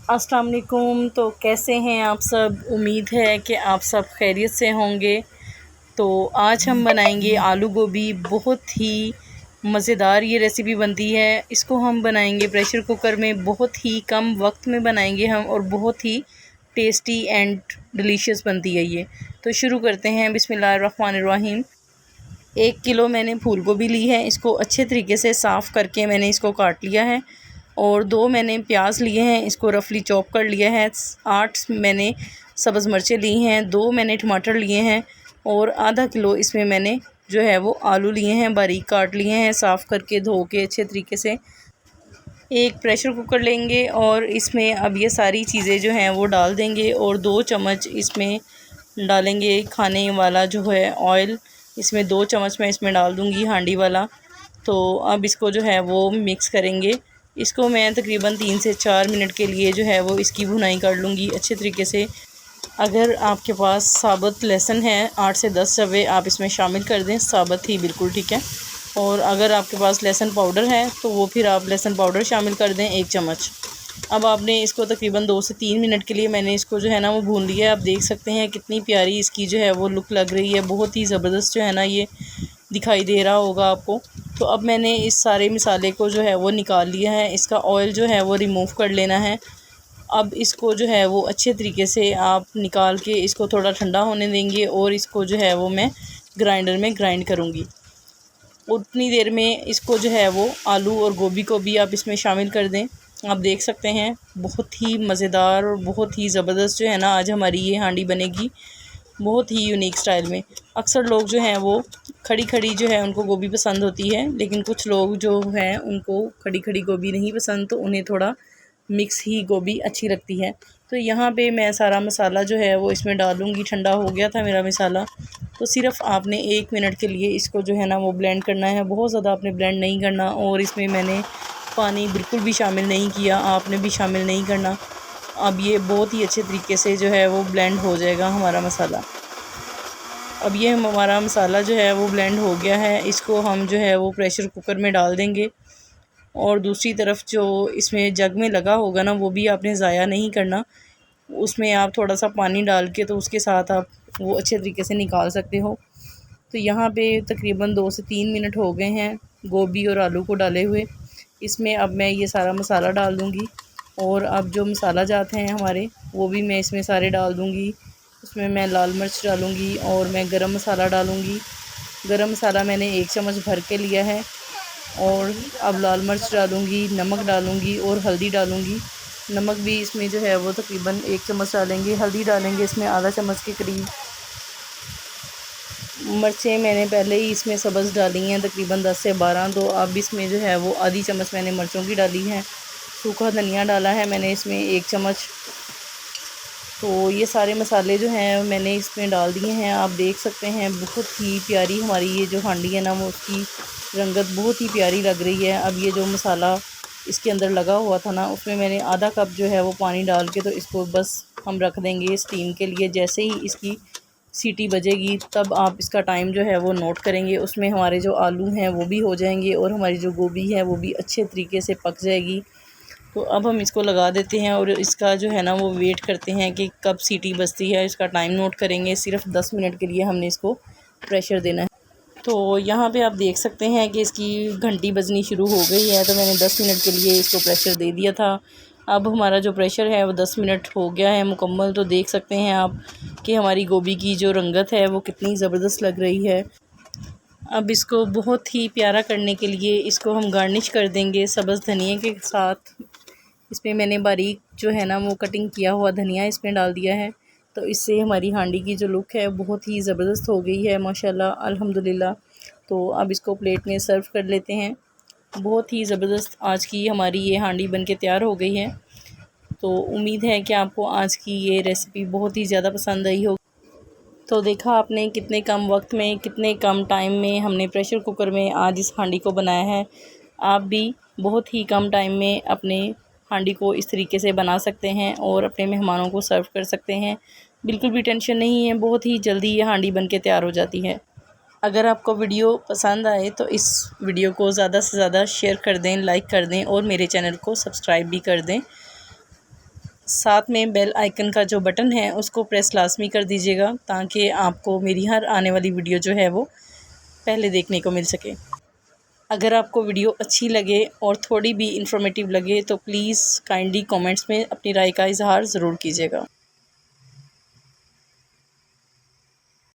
अस्सलाम वालेकुम। तो कैसे हैं आप सब? उम्मीद है कि आप सब खैरियत से होंगे। तो आज हम बनाएंगे आलू गोभी। बहुत ही मज़ेदार ये रेसिपी बनती है। इसको हम बनाएंगे प्रेशर कुकर में, बहुत ही कम वक्त में बनाएंगे हम, और बहुत ही टेस्टी एंड डिलीशियस बनती है ये। तो शुरू करते हैं। बिस्मिल्लाहिर्रहमानिर्रहीम। 1 किलो मैंने फूल गोभी ली है। इसको अच्छे तरीके से साफ़ करके मैंने इसको काट लिया है। और 2 मैंने प्याज लिए हैं, इसको रफली चॉप कर लिया है। 8 मैंने सब्ज़ मिर्चें ली हैं। 2 मैंने टमाटर लिए हैं। और आधा किलो इसमें मैंने जो है वो आलू लिए हैं, बारीक काट लिए हैं, साफ़ करके धो के अच्छे तरीके से। एक प्रेशर कुकर लेंगे और इसमें अब ये सारी चीज़ें जो हैं वो डाल देंगे। और 2 चम्मच इसमें डालेंगे खाने वाला जो है ऑयल। इसमें 2 चम्मच मैं इसमें डाल दूँगी हांडी वाला। तो अब इसको जो है वो मिक्स करेंगे। इसको मैं तकरीबन 3 से 4 मिनट के लिए जो है वो इसकी भुनाई कर लूँगी अच्छे तरीके से। अगर आपके पास साबुत लहसुन है 8 से 10 जवे आप इसमें शामिल कर दें, साबुत ही बिल्कुल ठीक है। और अगर आपके पास लहसुन पाउडर है तो वो फिर आप लहसुन पाउडर शामिल कर दें 1 चम्मच। अब आपने इसको तकरीबन 2 से 3 मिनट के लिए मैंने इसको जो है ना वो भून लिया है। आप देख सकते हैं कितनी प्यारी इसकी जो है वो लुक लग रही है। बहुत ही ज़बरदस्त जो है ना ये दिखाई दे रहा होगा आपको। तो अब मैंने इस सारे मसाले को जो है वो निकाल लिया है। इसका ऑयल जो है वो रिमूव कर लेना है। अब इसको जो है वो अच्छे तरीके से आप निकाल के इसको थोड़ा ठंडा होने देंगे। और इसको जो है वो मैं ग्राइंडर में ग्राइंड करूँगी। उतनी देर में इसको जो है वो आलू और गोभी को भी आप इसमें शामिल कर दें। आप देख सकते हैं बहुत ही मज़ेदार और बहुत ही ज़बरदस्त जो है ना आज हमारी ये हांडी बनेगी, बहुत ही यूनिक स्टाइल में। अक्सर लोग जो हैं वो खड़ी खड़ी जो है उनको गोभी पसंद होती है, लेकिन कुछ लोग जो हैं उनको खड़ी खड़ी गोभी नहीं पसंद, तो उन्हें थोड़ा मिक्स ही गोभी अच्छी लगती है। तो यहाँ पे मैं सारा मसाला जो है वो इसमें डालूँगी। ठंडा हो गया था मेरा मसाला। तो सिर्फ़ आपने 1 मिनट के लिए इसको जो है ना वो ब्लेंड करना है। बहुत ज़्यादा आपने ब्लेंड नहीं करना। और इसमें मैंने पानी बिल्कुल भी शामिल नहीं किया, आपने भी शामिल नहीं करना। अब ये बहुत ही अच्छे तरीके से जो है वो ब्लेंड हो जाएगा हमारा मसाला। अब ये हमारा मसाला जो है वो ब्लेंड हो गया है। इसको हम जो है वो प्रेशर कुकर में डाल देंगे। और दूसरी तरफ जो इसमें जग में लगा होगा ना वो भी आपने ज़ाया नहीं करना। उसमें आप थोड़ा सा पानी डाल के तो उसके साथ आप वो अच्छे तरीके से निकाल सकते हो। तो यहाँ पे तकरीबन 2 से 3 मिनट हो गए हैं गोभी और आलू को डाले हुए। इसमें अब मैं ये सारा मसाला डाल दूँगी। और अब जो मसाला जाते हैं हमारे वो भी मैं इसमें सारे डाल दूँगी। उसमें मैं लाल मिर्च डालूँगी और मैं गरम मसाला डालूँगी। गरम मसाला मैंने 1 चम्मच भर के लिया है। और अब लाल मिर्च डालूँगी, नमक डालूँगी और हल्दी डालूँगी। नमक भी इसमें जो है वो तकरीबन 1 चम्मच डालेंगे। हल्दी डालेंगे इसमें आधा चम्मच के करीब। मिर्चें मैंने पहले ही इसमें सब्ज़ डाली हैं तकरीबन 10 से 12। तो अब इसमें जो है वो आधी चम्मच मैंने मिर्चों की डाली है। सूखा धनिया डाला है मैंने इसमें 1 चम्मच। तो ये सारे मसाले जो हैं मैंने इसमें डाल दिए हैं। आप देख सकते हैं बहुत ही प्यारी हमारी ये जो हांडी है ना वो उसकी रंगत बहुत ही प्यारी लग रही है। अब ये जो मसाला इसके अंदर लगा हुआ था ना उसमें मैंने आधा कप जो है वो पानी डाल के तो इसको बस हम रख देंगे स्टीम के लिए। जैसे ही इसकी सीटी बजेगी तब आप इसका टाइम जो है वो नोट करेंगे। उसमें हमारे जो आलू हैं वो भी हो जाएंगे और हमारी जो गोभी है वो भी अच्छे तरीके से पक जाएगी। तो अब हम इसको लगा देते हैं और इसका जो है ना वो वेट करते हैं कि कब सीटी बजती है। इसका टाइम नोट करेंगे। सिर्फ 10 मिनट के लिए हमने इसको प्रेशर देना है। तो यहाँ पे आप देख सकते हैं कि इसकी घंटी बजनी शुरू हो गई है। तो मैंने 10 मिनट के लिए इसको प्रेशर दे दिया था। अब हमारा जो प्रेशर है वो 10 मिनट हो गया है मुकम्मल। तो देख सकते हैं आप कि हमारी गोभी की जो रंगत है वो कितनी ज़बरदस्त लग रही है। अब इसको बहुत ही प्यारा करने के लिए इसको हम गार्निश कर देंगे सब्ज़ धनिया के साथ। इसमें मैंने बारीक जो है ना वो कटिंग किया हुआ धनिया इसमें डाल दिया है। तो इससे हमारी हांडी की जो लुक है बहुत ही ज़बरदस्त हो गई है माशाल्लाह अल्हम्दुलिल्लाह। तो अब इसको प्लेट में सर्व कर लेते हैं। बहुत ही ज़बरदस्त आज की हमारी ये हांडी बनके तैयार हो गई है। तो उम्मीद है कि आपको आज की ये रेसिपी बहुत ही ज़्यादा पसंद आई हो। तो देखा आपने कितने कम वक्त में कितने कम टाइम में हमने प्रेशर कुकर में आज इस हांडी को बनाया है। आप भी बहुत ही कम टाइम में अपने हांडी को इस तरीके से बना सकते हैं और अपने मेहमानों को सर्व कर सकते हैं। बिल्कुल भी टेंशन नहीं है, बहुत ही जल्दी ये हांडी बन के तैयार हो जाती है। अगर आपको वीडियो पसंद आए तो इस वीडियो को ज़्यादा से ज़्यादा शेयर कर दें, लाइक कर दें और मेरे चैनल को सब्सक्राइब भी कर दें। साथ में बेल आइकन का जो बटन है उसको प्रेस लाजमी कर दीजिएगा ताकि आपको मेरी हर आने वाली वीडियो जो है वो पहले देखने को मिल सके। अगर आपको वीडियो अच्छी लगे और थोड़ी भी इंफॉर्मेटिव लगे तो प्लीज़ काइंडली कमेंट्स में अपनी राय का इजहार ज़रूर कीजिएगा।